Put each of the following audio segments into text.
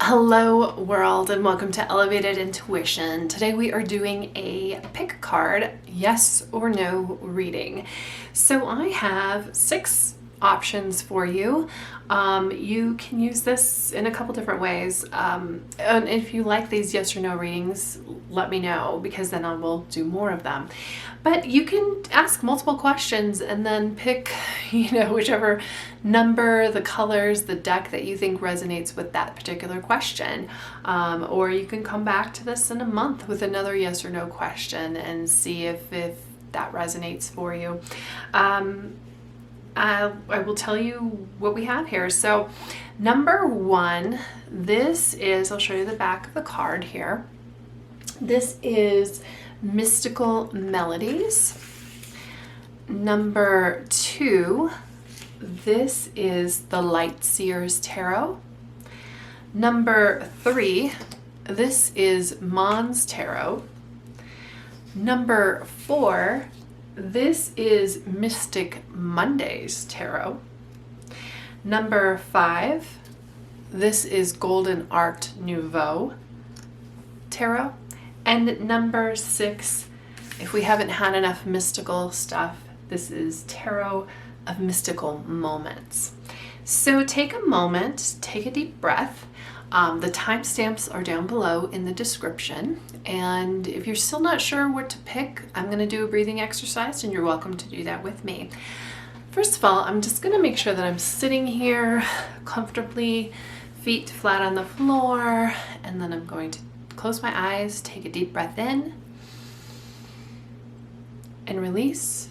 Hello world and welcome to Elevated Intuition. Today we are doing a pick a card, yes or no reading. So I have 6 options for you. You can use this in a couple different ways. And if you like these yes or no readings, let me know because then I will do more of them. But you can ask multiple questions and then pick, whichever number, the colors, the deck that you think resonates with that particular question. Or you can come back to this in a month with another yes or no question and see if that resonates for you. I will tell you what we have here. So number 1, this is, I'll show you the back of the card here. This is Mystical Melodies. Number 2, this is the Light Seer's Tarot. Number 3, this is Monstarot. Number 4, this is Mystic Monday's Tarot. Number 5, this is Golden Art Nouveau Tarot. And number 6, if we haven't had enough mystical stuff, this is Tarot of Mystical Moments. So take a moment, take a deep breath. The timestamps are down below in the description. And if you're still not sure what to pick, I'm going to do a breathing exercise and you're welcome to do that with me. First of all, I'm just going to make sure that I'm sitting here comfortably, feet flat on the floor, and then I'm going to close my eyes, take a deep breath in, and release.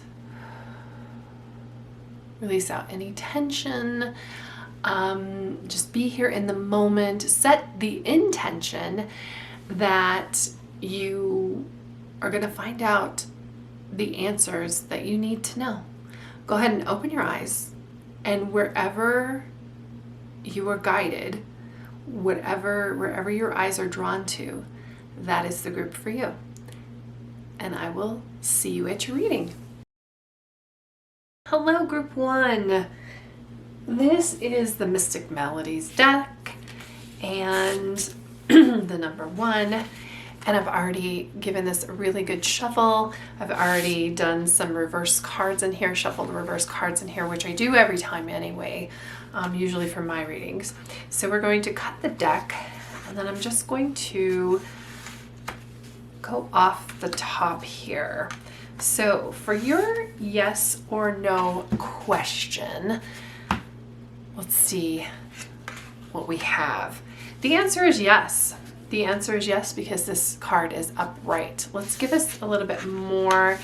Release out any tension. Just be here in the moment. Set the intention that you are going to find out the answers that you need to know. Go ahead and open your eyes, and wherever you are guided, wherever your eyes are drawn to, that is the group for you. And I will see you at your reading. Hello, group 1. This is the Mystic Melodies deck and the number 1. And I've already given this a really good shuffle. I've already done some reverse cards in here, shuffled reverse cards in here, which I do every time anyway, usually for my readings. So we're going to cut the deck, and then I'm just going to go off the top here. So for your yes or no question, let's see what we have. The answer is yes. The answer is yes because this card is upright. Let's give us a little bit more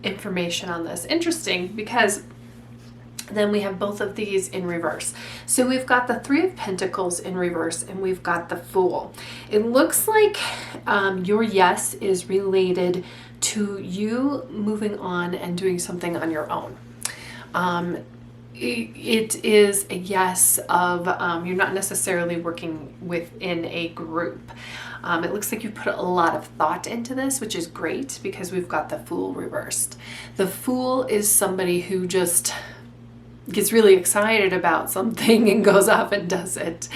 information on this. Interesting, because then we have both of these in reverse. So we've got the 3 of Pentacles in reverse and we've got the Fool. It looks like your yes is related to you moving on and doing something on your own. It is a yes of you're not necessarily working within a group. It looks like you put a lot of thought into this, which is great because we've got the Fool reversed. The Fool is somebody who just gets really excited about something and goes off and does it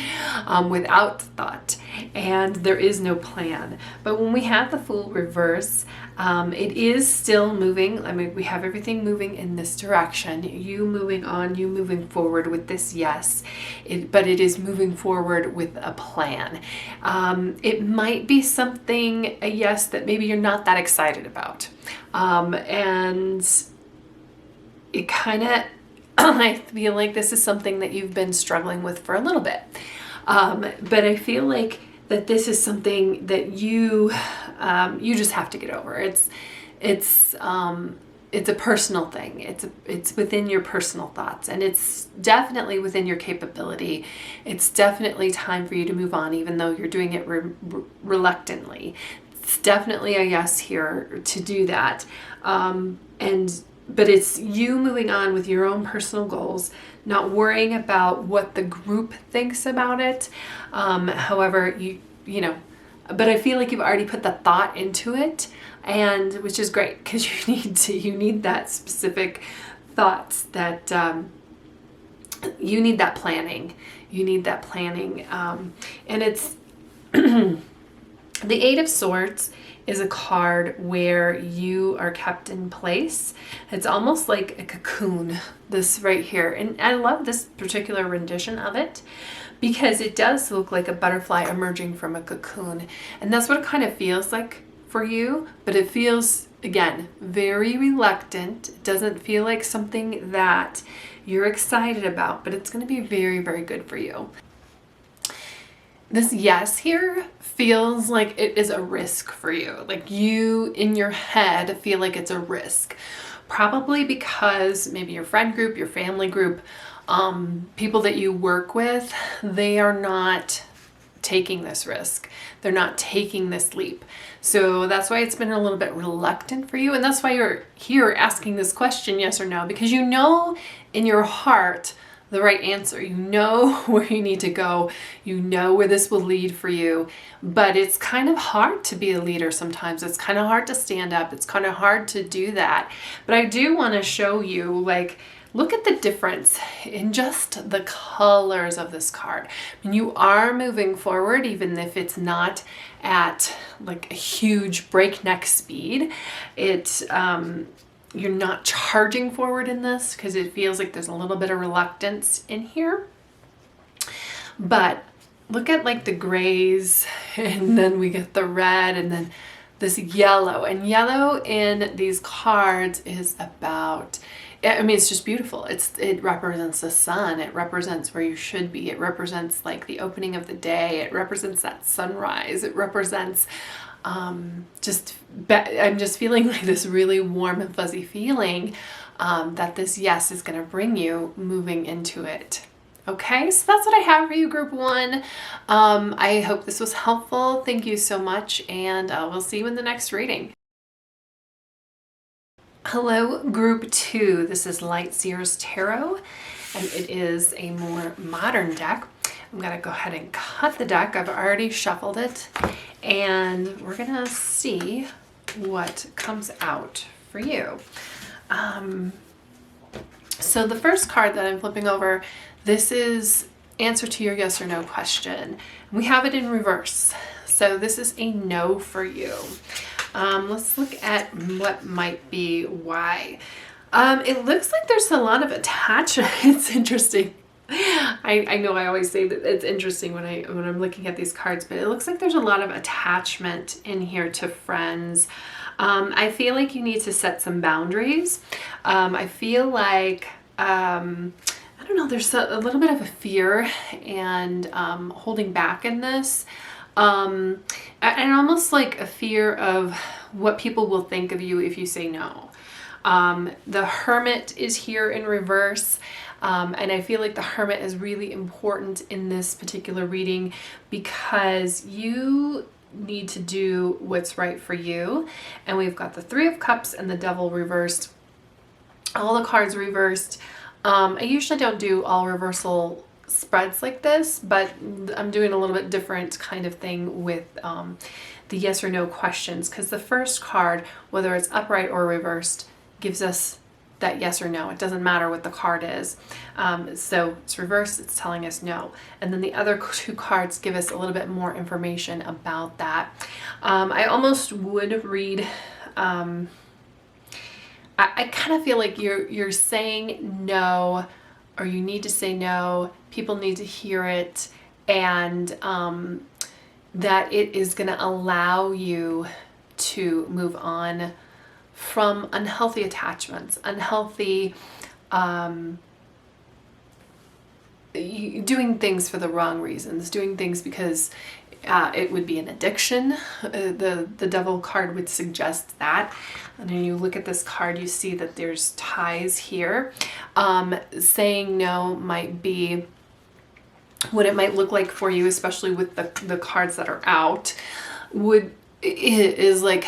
without thought, and there is no plan. But when we have the Fool reverse, it is still moving. I mean, we have everything moving in this direction, you moving on, you moving forward with this yes, but it is moving forward with a plan. It might be something, a yes, that maybe you're not that excited about, and it kind of I feel like this is something that you've been struggling with for a little bit. But I feel like that this is something that you just have to get over. It's a personal thing. It's within your personal thoughts, and it's definitely within your capability. It's definitely time for you to move on, even though you're doing it reluctantly. It's definitely a yes here to do that. But it's you moving on with your own personal goals, not worrying about what the group thinks about it. However, but I feel like you've already put the thought into it, and which is great because you need that specific thoughts that you need that planning. You need that planning. And it's the Eight of Swords is a card where you are kept in place. It's almost like a cocoon, this right here. And I love this particular rendition of it because it does look like a butterfly emerging from a cocoon. And that's what it kind of feels like for you, but it feels, again, very reluctant. It doesn't feel like something that you're excited about, but it's going to be very, very good for you. This yes here feels like it is a risk for you. Like you in your head feel like it's a risk. Probably because maybe your friend group, your family group, people that you work with, they are not taking this risk. They're not taking this leap. So that's why it's been a little bit reluctant for you. And that's why you're here asking this question, yes or no, because you know in your heart the right answer. You know where you need to go. You know where this will lead for you. But it's kind of hard to be a leader sometimes. It's kind of hard to stand up. It's kind of hard to do that. But I do want to show you, like, look at the difference in just the colors of this card. When you are moving forward, even if it's not at like a huge breakneck speed, you're not charging forward in this because it feels like there's a little bit of reluctance in here. But look at like the grays, and then we get the red, and then this yellow. And yellow in these cards is about, I mean, it's just beautiful. It represents the sun. It represents where you should be. It represents like the opening of the day. It represents that sunrise. It represents I'm just feeling like this really warm and fuzzy feeling that this yes is going to bring you moving into it. Okay, so that's what I have for you, Group 1. I hope this was helpful. Thank you so much, and we'll see you in the next reading. Hello, Group 2. This is Light Seer's Tarot, and it is a more modern deck. I'm going to go ahead and cut the deck. I've already shuffled it, and we're going to see what comes out for you. So the first card that I'm flipping over, this is answer to your yes or no question. We have it in reverse. So this is a no for you. Let's look at what might be why. It looks like there's a lot of attachment. It's interesting. I know I always say that it's interesting when I'm looking at these cards, but it looks like there's a lot of attachment in here to friends. I feel like you need to set some boundaries. I feel like, I don't know, there's a little bit of a fear and holding back in this. And almost like a fear of what people will think of you if you say no. The Hermit is here in reverse. And I feel like the Hermit is really important in this particular reading because you need to do what's right for you. And we've got the Three of Cups and the Devil reversed. All the cards reversed. I usually don't do all reversal spreads like this, but I'm doing a little bit different kind of thing with the yes or no questions, because the first card, whether it's upright or reversed, gives us that yes or no. It doesn't matter what the card is. So it's reversed, it's telling us no. And then the other two cards give us a little bit more information about that. I almost would read, I kind of feel like you're saying no, or you need to say no. People need to hear it, and that it is going to allow you to move on from unhealthy attachments, unhealthy doing things for the wrong reasons, doing things because it would be an addiction. The Devil card would suggest that. And when you look at this card, you see that there's ties here. Saying no might be what it might look like for you, especially with the cards that are out, is like,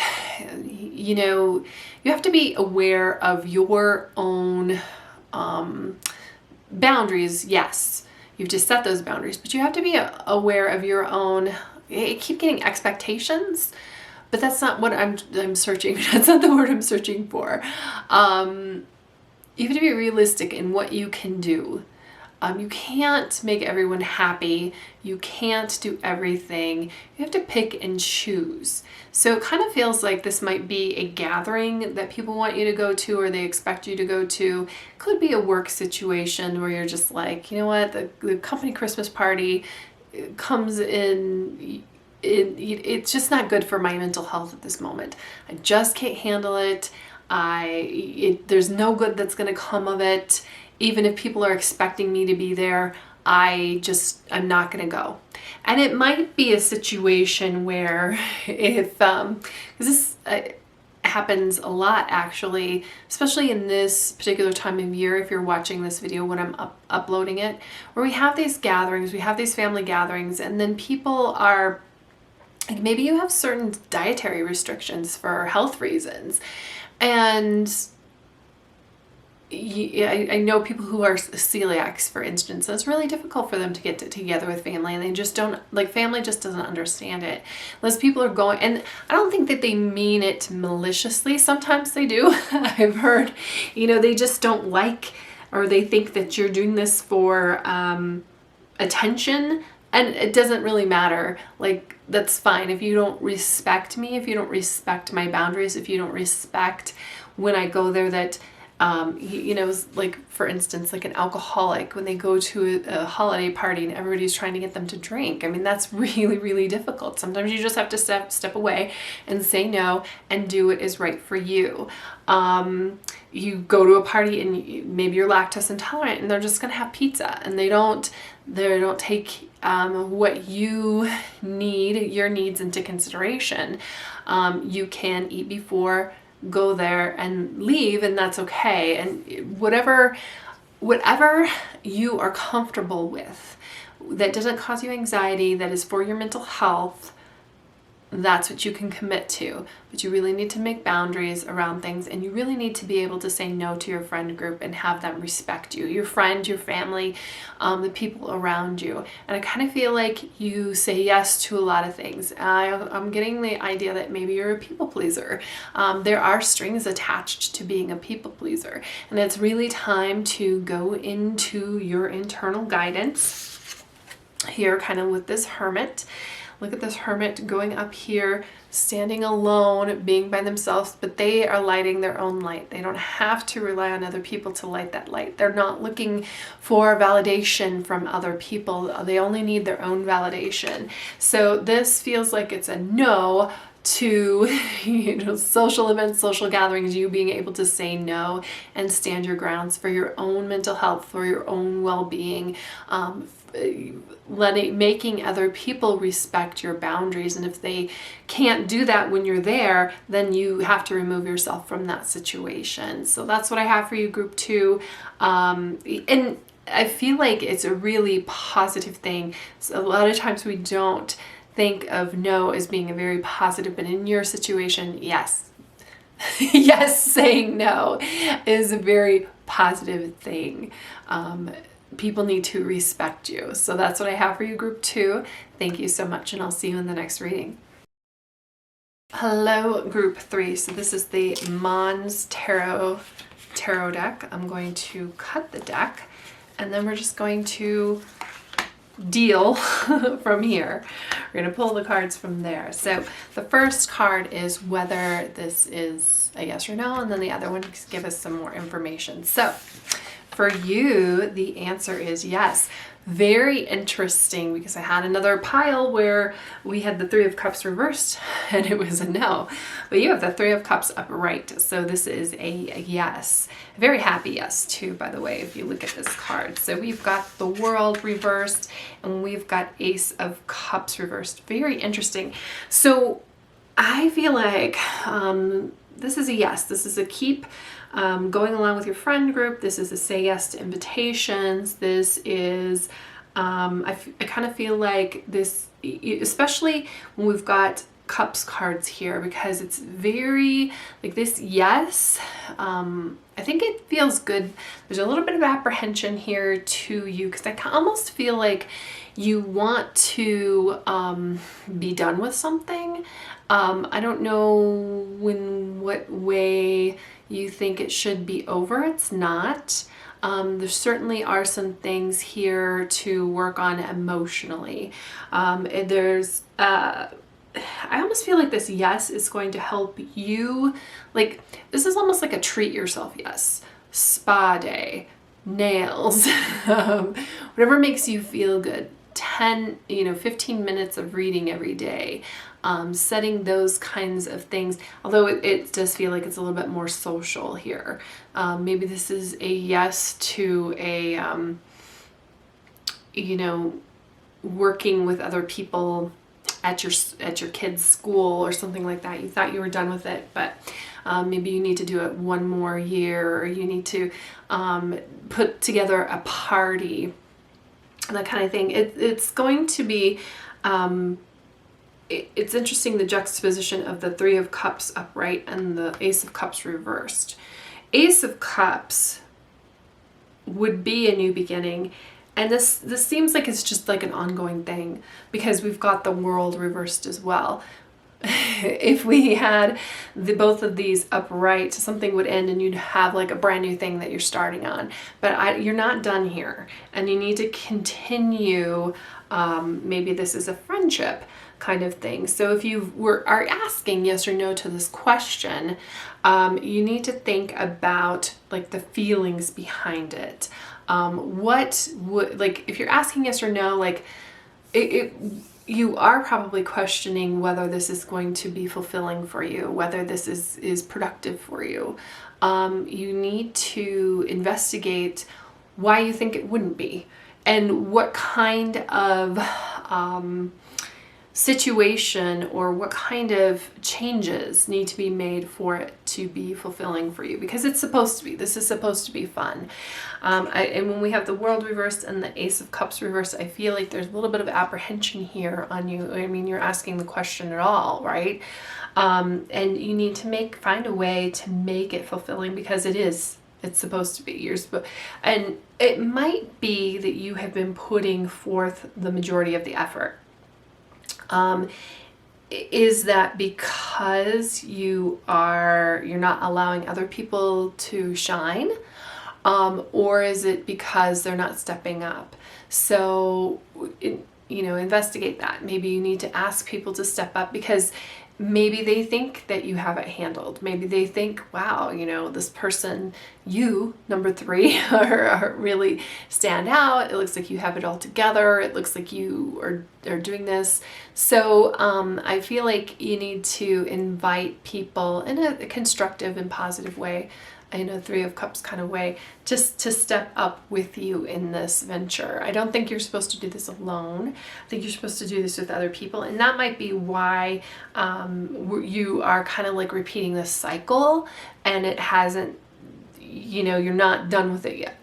you know, you have to be aware of your own boundaries. Yes, you've just set those boundaries, but you have to be aware of your own. I keep getting expectations, but that's not what I'm searching. That's not the word I'm searching for. You have to be realistic in what you can do. You can't make everyone happy. You can't do everything. You have to pick and choose. So it kind of feels like this might be a gathering that people want you to go to, or they expect you to go to. Could be a work situation where you're just like, you know what, the company Christmas party comes in, it's just not good for my mental health at this moment. I just can't handle it. There's no good that's going to come of it. Even if people are expecting me to be there, I'm not going to go. And it might be a situation where if, because this happens a lot actually, especially in this particular time of year, if you're watching this video when I'm uploading it, where we have these gatherings, we have these family gatherings, and then people are, like, maybe you have certain dietary restrictions for health reasons. And I know people who are celiacs, for instance, and it's really difficult for them to get together with family, and they just don't, like, family just doesn't understand it. Unless people are going, and I don't think that they mean it maliciously. Sometimes they do. I've heard, they just don't like, or they think that you're doing this for attention, and it doesn't really matter. Like, that's fine. If you don't respect me, if you don't respect my boundaries, if you don't respect when I go there, that like, for instance, like an alcoholic, when they go to a holiday party and everybody's trying to get them to drink. I mean, that's really, really difficult. Sometimes you just have to step away and say no and do what is right for you. You go to a party and maybe you're lactose intolerant and they're just going to have pizza, and they don't take what you need, your needs, into consideration. You can eat before, go there and leave, and that's okay. And whatever you are comfortable with, that doesn't cause you anxiety, that is for your mental health, that's what you can commit to. But you really need to make boundaries around things, and you really need to be able to say no to your friend group and have them respect you, your friend, your family, the people around you. And I kind of feel like you say yes to a lot of things. I'm getting the idea that maybe you're a people pleaser. There are strings attached to being a people pleaser, and it's really time to go into your internal guidance here, kind of with this hermit. Look at this hermit going up here, standing alone, being by themselves, but they are lighting their own light. They don't have to rely on other people to light that light. They're not looking for validation from other people. They only need their own validation. So this feels like it's a no to social events, social gatherings, you being able to say no and stand your grounds for your own mental health, for your own well-being, making other people respect your boundaries. And if they can't do that when you're there, then you have to remove yourself from that situation. So that's what I have for you, group 2. And I feel like it's a really positive thing. So a lot of times we don't think of no as being a very positive, but in your situation, yes. Yes, saying no is a very positive thing. People need to respect you. So that's what I have for you, group 2. Thank you so much, and I'll see you in the next reading. Hello, group 3. So this is the Monstarot tarot deck. I'm going to cut the deck, and then we're just going to deal from here. We're going to pull the cards from there. So the first card is whether this is a yes or no, and then the other one give us some more information. So for you, the answer is yes. Very interesting, because I had another pile where we had the 3 of Cups reversed and it was a no. But you have the 3 of Cups upright, so this is a yes. A very happy yes too, by the way, if you look at this card. So we've got the World reversed and we've got Ace of Cups reversed. Very interesting. So I feel like this is a yes. This is a keep going along with your friend group. This is a say yes to invitations. This is, I kind of feel like this, especially when we've got Cups cards here, because it's very like this yes. I think it feels good. There's a little bit of apprehension here to you, because I almost feel like you want to be done with something. I don't know in what way you think it should be over. It's not. There certainly are some things here to work on emotionally. I almost feel like this yes is going to help you. Like, this is almost like a treat yourself yes. Spa day, nails, whatever makes you feel good. 15 minutes of reading every day. Setting those kinds of things, although it does feel like it's a little bit more social here. Maybe this is a yes to a, working with other people at your kid's school or something like that. You thought you were done with it, but maybe you need to do it one more year, or you need to put together a party, that kind of thing. It's going to be, it's interesting, the juxtaposition of the Three of Cups upright and the Ace of Cups reversed. Ace of Cups would be a new beginning. And this seems like it's just like an ongoing thing, because we've got the World reversed as well. If we had both of these upright, something would end and you'd have like a brand new thing that you're starting on. But you're not done here, and you need to continue. Maybe this is a friendship kind of thing. So if you are asking yes or no to this question, you need to think about like the feelings behind it. What would, like, if you're asking yes or no, like you are probably questioning whether this is going to be fulfilling for you, whether this is productive for you. You need to investigate why you think it wouldn't be, and what kind of situation or what kind of changes need to be made for it to be fulfilling for you, because it's supposed to be. This is supposed to be fun. And when we have the World reversed and the Ace of Cups reversed, I feel like there's a little bit of apprehension here on you. I mean, you're asking the question at all, right? And you need to find a way to make it fulfilling, because it's supposed to be. And it might be that you have been putting forth the majority of the effort. Is that because you're not allowing other people to shine? Or is it because they're not stepping up? So, investigate that. Maybe you need to ask people to step up, because maybe they think that you have it handled. Maybe they think, wow, this person, you, number 3, are really stand out. It looks like you have it all together. It looks like you are doing this. So I feel like you need to invite people in a constructive and positive way, in a Three of Cups kind of way, just to step up with you in this venture. I don't think you're supposed to do this alone. I think you're supposed to do this with other people. And that might be why you are kind of like repeating this cycle, and it hasn't, you're not done with it yet.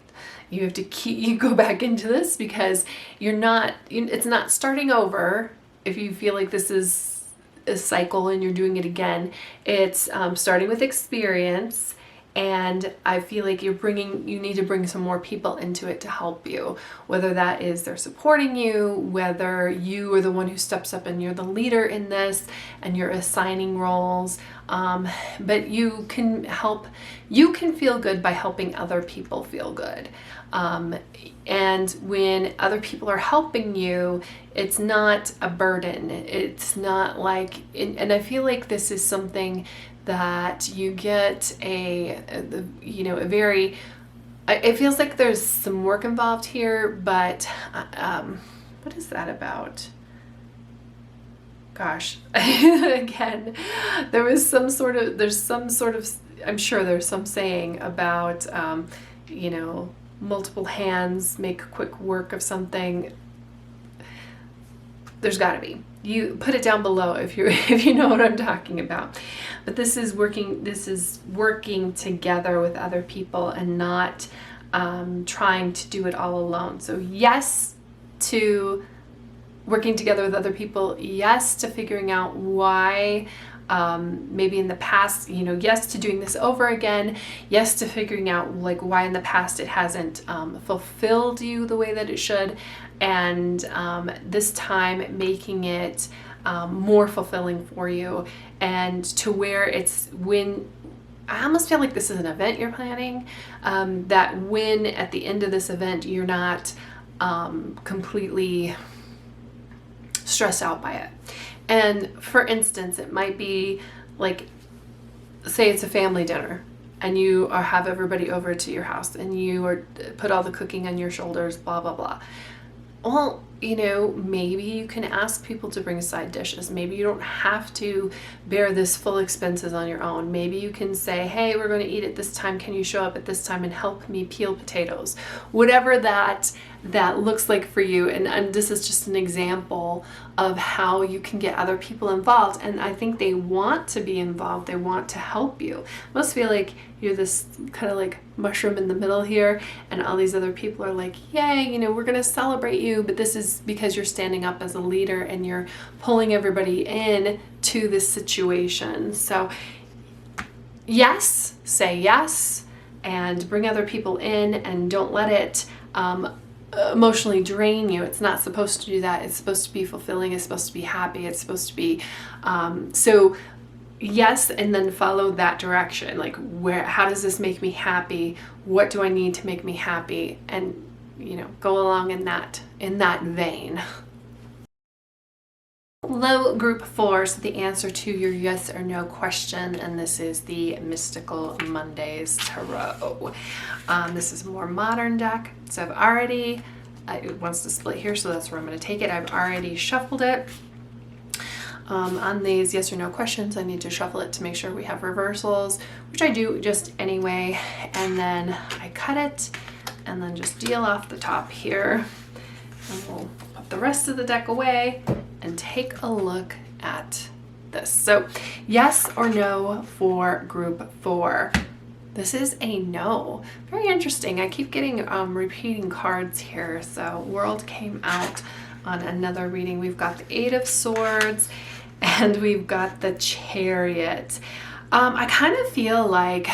You have to you go back into this, because it's not starting over. If you feel like this is a cycle and you're doing it again, it's starting with experience. And I feel like you need to bring some more people into it to help you, whether that is they're supporting you, whether you are the one who steps up and you're the leader in this and you're assigning roles. But you can feel good by helping other people feel good. And when other people are helping you, it's not a burden. It's not like, and I feel like this is something that you get it feels like there's some work involved here, but what is that about? Gosh, again, there's some sort of, I'm sure there's some saying about, multiple hands make quick work of something. There's gotta be. You put it down below if you know what I'm talking about. But this is working together with other people and not trying to do it all alone. So yes to working together with other people, yes to figuring out why maybe in the past, yes to doing this over again, yes to figuring out like why in the past it hasn't fulfilled you the way that it should, and this time making it more fulfilling for you, and to where it's when I almost feel like this is an event you're planning, that when at the end of this event, you're not completely stressed out by it. And for instance, it might be like, say it's a family dinner and you have everybody over to your house and you are put all the cooking on your shoulders, blah, blah, blah. Well, you know, maybe you can ask people to bring side dishes. Maybe you don't have to bear this full expenses on your own. Maybe you can say, hey, we're going to eat at this time. Can you show up at this time and help me peel potatoes? Whatever that looks like for you. And this is just an example of how you can get other people involved. And I think they want to be involved. They want to help you. I must feel like you're this kind of like mushroom in the middle here, and all these other people are like, yay, you know, we're going to celebrate you, but this is because you're standing up as a leader and you're pulling everybody in to this situation. So yes, say yes, and bring other people in, and don't let it emotionally drain you. It's not supposed to do that. It's supposed to be fulfilling. It's supposed to be happy. It's supposed to be so yes, and then follow that direction. Like, how does this make me happy? What do I need to make me happy? And, you know, go along in that vein. Hello, group 4. So the answer to your yes or no question, and this is the Mystical Mondays Tarot. This is a more modern deck. So I've already, it wants to split here, so that's where I'm going to take it. I've already shuffled it. On these yes or no questions, I need to shuffle it to make sure we have reversals, which I do just anyway. And then I cut it and then just deal off the top here. And we'll put the rest of the deck away and take a look at this. So yes or no for group 4. This is a no. Very interesting. I keep getting repeating cards here. So World came out on another reading. We've got the 8 of Swords and we've got the Chariot. I kind of feel like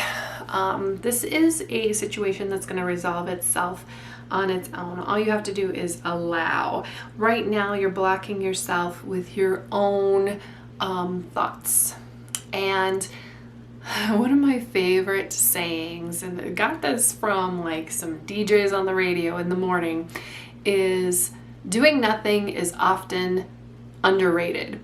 this is a situation that's going to resolve itself on its own. All you have to do is allow. Right now you're blocking yourself with your own thoughts. And one of my favorite sayings, and I got this from like some DJs on the radio in the morning, is doing nothing is often underrated.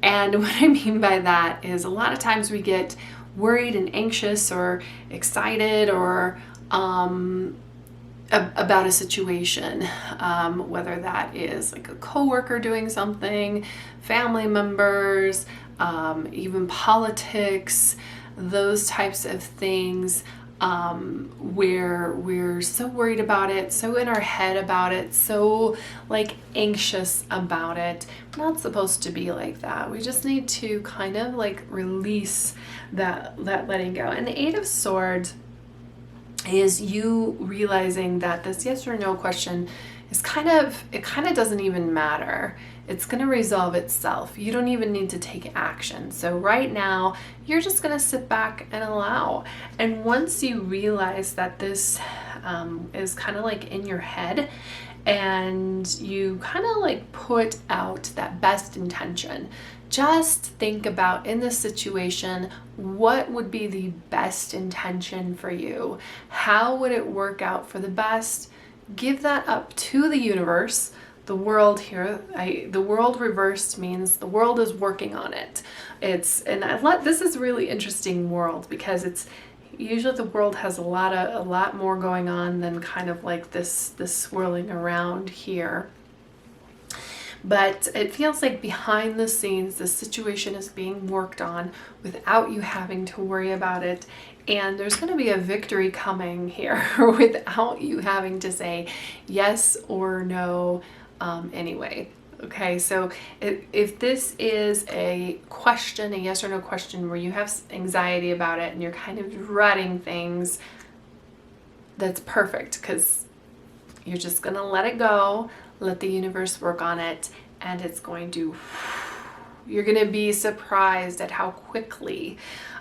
And what I mean by that is a lot of times we get worried and anxious or excited or about a situation, whether that is like a coworker doing something, family members, even politics, those types of things, where we're so worried about it, so in our head about it, so like anxious about it. We're not supposed to be like that. We just need to kind of like release that letting go. And the 8 of Swords is you realizing that this yes or no question is it kind of doesn't even matter. It's going to resolve itself. You don't even need to take action. So right now, you're just going to sit back and allow. And once you realize that this is kind of like in your head, and you kind of like put out that best intention, just think about, in this situation, what would be the best intention for you? How would it work out for the best? Give that up to the universe. The world here, the world reversed means the world is working on it. This is really interesting world, because it's usually the world has a lot more going on than kind of like this swirling around here. But it feels like behind the scenes, the situation is being worked on without you having to worry about it. And there's going to be a victory coming here without you having to say yes or no anyway. Okay, so if this is a question, a yes or no question, where you have anxiety about it and you're kind of dreading things, that's perfect, because you're just going to let it go, let the universe work on it, and you're going to be surprised at how quickly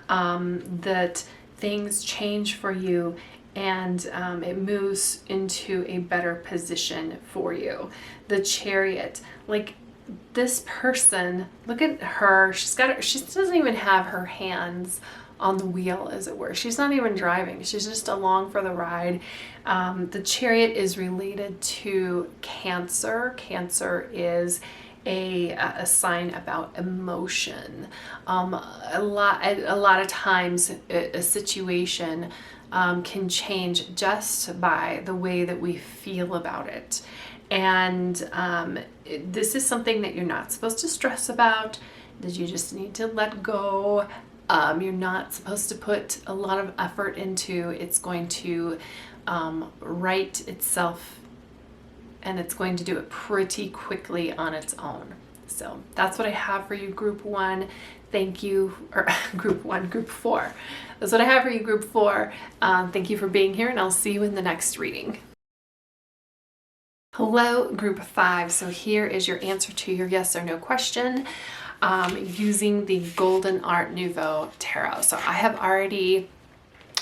that things change for you, and it moves into a better position for you. The Chariot, like this person, look at her. She doesn't even have her hands on the wheel, as it were. She's not even driving. She's just along for the ride. The Chariot is related to Cancer. Cancer is a sign about emotion. A lot of times a situation can change just by the way that we feel about it. And this is something that you're not supposed to stress about, that you just need to let go. You're not supposed to put a lot of effort into. It's going to right itself, and it's going to do it pretty quickly on its own. So that's what I have for you, Group 1. Thank you, or Group 1, Group 4. That's what I have for you, Group 4. Thank you for being here, and I'll see you in the next reading. Hello, Group 5. So here is your answer to your yes or no question using the Golden Art Nouveau Tarot. So I have already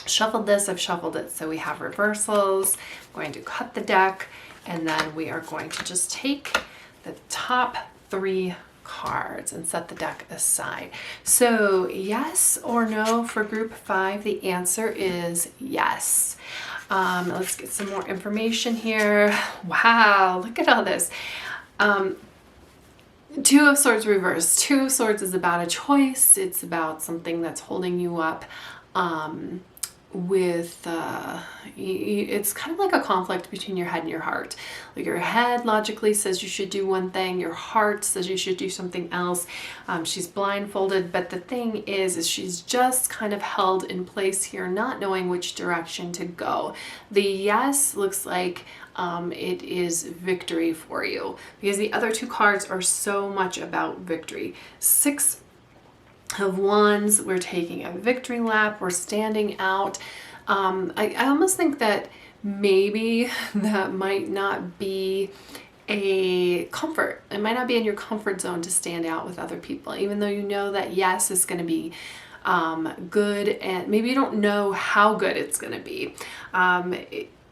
shuffled this. I've shuffled it so we have reversals. I'm going to cut the deck, and then we are going to just take the top 3 cards and set the deck aside. So yes or no for Group 5, the answer is yes. Let's get some more information here. Wow, look at all this. 2 of Swords reversed. 2 of Swords is about a choice. It's about something that's holding you up. It's kind of like a conflict between your head and your heart. Like your head logically says you should do one thing, your heart says you should do something else. She's blindfolded, but the thing is she's just kind of held in place here, not knowing which direction to go. The yes looks like it is victory for you, because the other 2 cards are so much about victory. 6 of Wands, we're taking a victory lap, we're standing out. I almost think that maybe that might not be a comfort. It might not be in your comfort zone to stand out with other people, even though you know that yes is going to be good, and maybe you don't know how good it's going to be.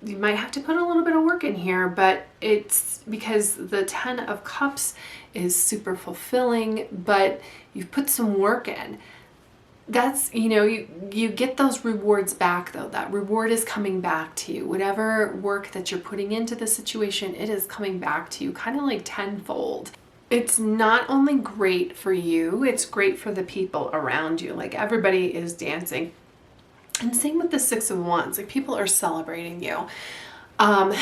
You might have to put a little bit of work in here, but it's because the 10 of Cups is super fulfilling, but you've put some work in. That's, you get those rewards back though. That reward is coming back to you. Whatever work that you're putting into the situation, it is coming back to you kind of like tenfold. It's not only great for you, it's great for the people around you. Like everybody is dancing. And same with the 6 of Wands, like people are celebrating you. And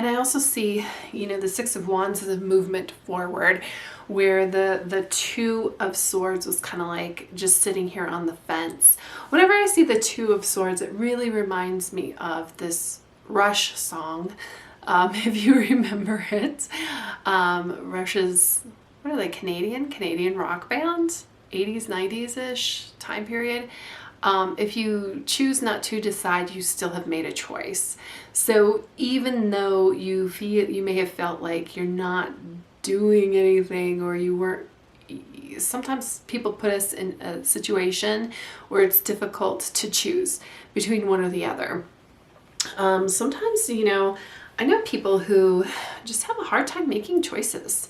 I also see, the 6 of Wands is a movement forward, where the 2 of Swords was kind of like just sitting here on the fence. Whenever I see the 2 of Swords, it really reminds me of this Rush song, if you remember it. Rush's, what are they, Canadian rock band, 80s, 90s-ish time period. If you choose not to decide, you still have made a choice. So even though you may have felt like you're not doing anything, or you weren't, sometimes people put us in a situation where it's difficult to choose between one or the other. Sometimes, I know people who just have a hard time making choices.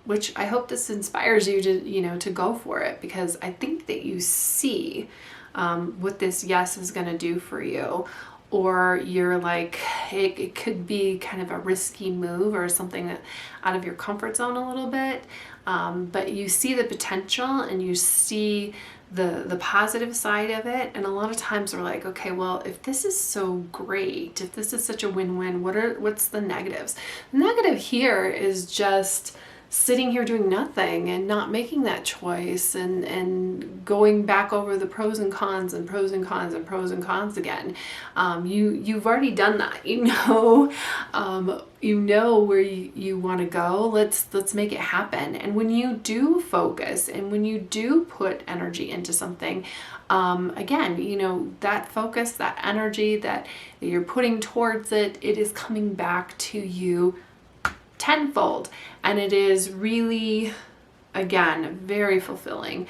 Which I hope this inspires you to, to go for it, because I think that you see what this yes is going to do for you, or you're like, it could be kind of a risky move or something that out of your comfort zone a little bit, but you see the potential and you see the positive side of it. And a lot of times we're like, okay, well, if this is so great, if this is such a win-win, what's the negatives? The negative here is just sitting here doing nothing and not making that choice, and going back over the pros and cons and pros and cons and pros and cons again. You've already done that. You know where you want to go. Let's make it happen. And when you do focus and when you do put energy into something, again, that focus, that energy that you're putting towards it, it is coming back to you tenfold, and it is really, again, very fulfilling.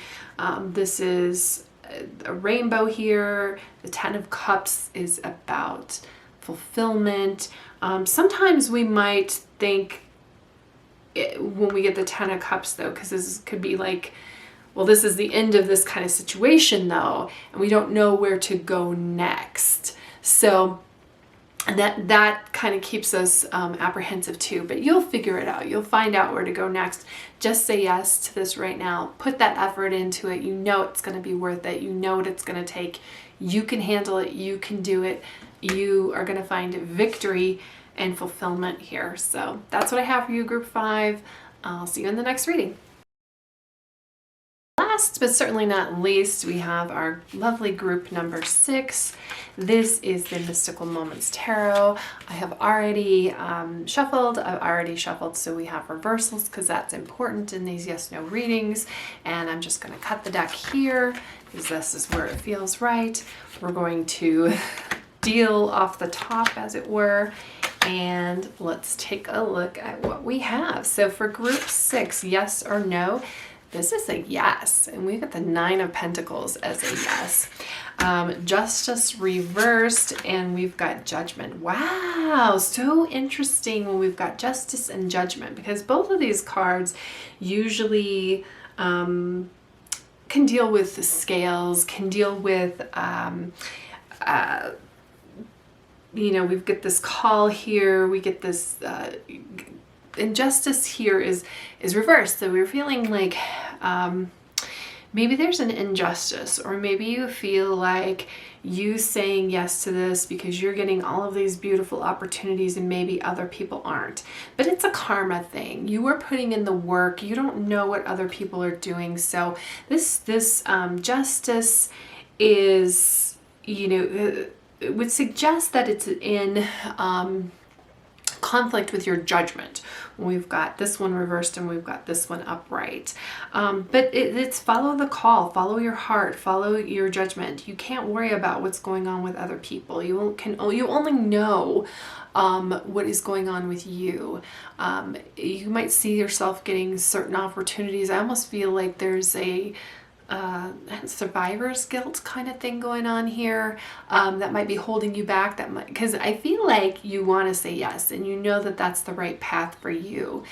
This is a rainbow here. The 10 of Cups is about fulfillment. Sometimes we might think when we get the 10 of Cups though, because this could be like well, this is the end of this kind of situation though, and we don't know where to go next. So that kind of keeps us apprehensive too, but you'll figure it out. You'll find out where to go next. Just say yes to this right now. Put that effort into it. You know it's going to be worth it. You know what it's going to take. You can handle it. You can do it. You are going to find victory and fulfillment here. So that's what I have for you, Group 5. I'll see you in the next reading. Last but certainly not least, we have our lovely group number 6. This is the Mystical Moments Tarot. I have already shuffled. I've already shuffled, so we have reversals because that's important in these yes/no readings. And I'm just going to cut the deck here because this is where it feels right. We're going to deal off the top, as it were. And let's take a look at what we have. So for group 6, yes or no, this is a yes, and we've got the 9 of Pentacles as a yes. Justice reversed, and we've got Judgment. Wow, so interesting when we've got Justice and Judgment, because both of these cards usually can deal with the scales, can deal with you know, we've got this call here, we get this injustice here is reversed. So we're feeling like maybe there's an injustice, or maybe you feel like you saying yes to this because you're getting all of these beautiful opportunities and maybe other people aren't. But it's a karma thing. You are putting in the work. You don't know what other people are doing. So this justice is, you know, it would suggest that it's in conflict with your judgment. We've got this one reversed and we've got this one upright. But it's follow the call, follow your heart, follow your judgment. You can't worry about what's going on with other people. You only know what is going on with you. You might see yourself getting certain opportunities. I almost feel like there's a survivor's guilt kind of thing going on here that might be holding you back, because I feel like you want to say yes and you know that that's the right path for you.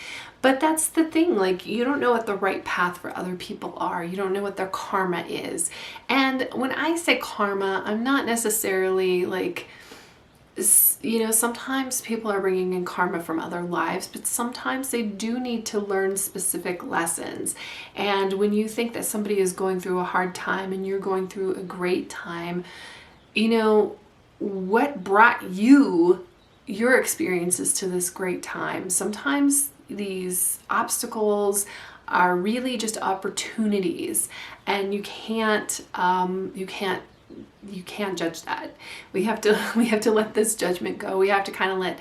But that's the thing, like, you don't know what the right path for other people are. You don't know what their karma is. And when I say karma, I'm not necessarily like, you know, sometimes people are bringing in karma from other lives, but sometimes they do need to learn specific lessons. And when you think that somebody is going through a hard time and you're going through a great time, you know, what brought you your experiences to this great time? Sometimes these obstacles are really just opportunities, and you can't judge that. We have to let this judgment go. We have to kind of let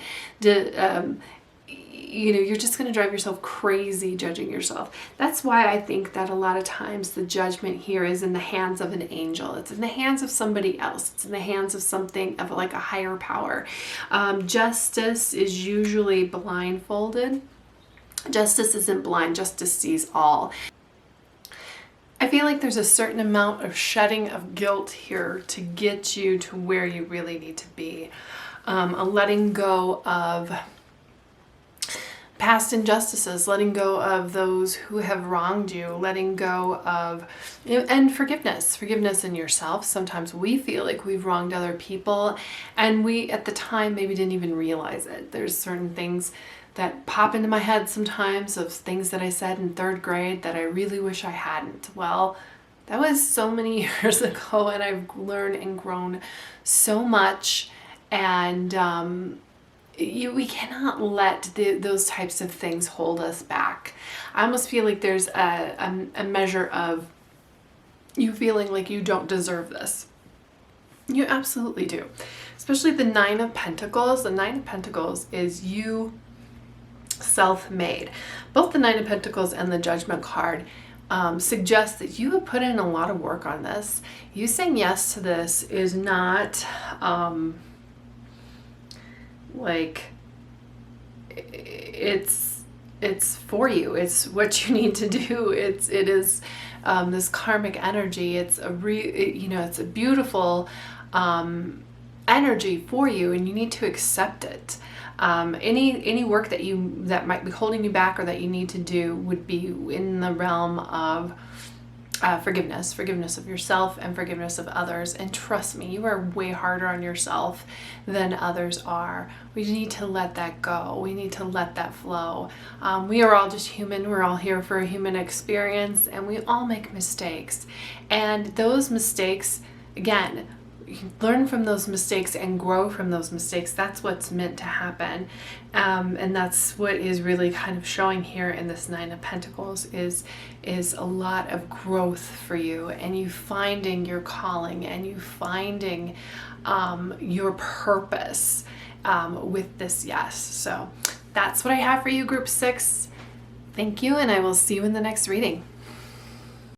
you know, you're just going to drive yourself crazy judging yourself. That's why I think that a lot of times the judgment here is in the hands of an angel. It's in the hands of somebody else. It's in the hands of something of like a higher power. Justice is usually blindfolded. Justice isn't blind. Justice sees all. I feel like there's a certain amount of shedding of guilt here to get you to where you really need to be. A letting go of past injustices, letting go of those who have wronged you, letting go of, and forgiveness in yourself. Sometimes we feel like we've wronged other people, and we at the time maybe didn't even realize it. There's certain things that pop into my head sometimes of things that I said in 3rd grade that I really wish I hadn't. Well, that was so many years ago, and I've learned and grown so much, and we cannot let those types of things hold us back. I almost feel like there's a measure of you feeling like you don't deserve this. You absolutely do. Especially the 9 of Pentacles. The 9 of Pentacles is you self-made. Both the 9 of Pentacles and the Judgment card suggest that you have put in a lot of work on this. You saying yes to this is not like it's for you. It's what you need to do. It is this karmic energy. It's it's a beautiful energy for you, and you need to accept it. Any work that might be holding you back or that you need to do would be in the realm of forgiveness of yourself and forgiveness of others. And trust me, you are way harder on yourself than others are. We need to let that go. We need to let that flow. We are all just human. We're all here for a human experience, and we all make mistakes. And those mistakes, again, you can learn from those mistakes and grow from those mistakes. That's what's meant to happen. And that's what is really kind of showing here in this Nine of Pentacles is a lot of growth for you, and you finding your calling, and you finding your purpose with this yes. So that's what I have for you, Group 6. Thank you, and I will see you in the next reading.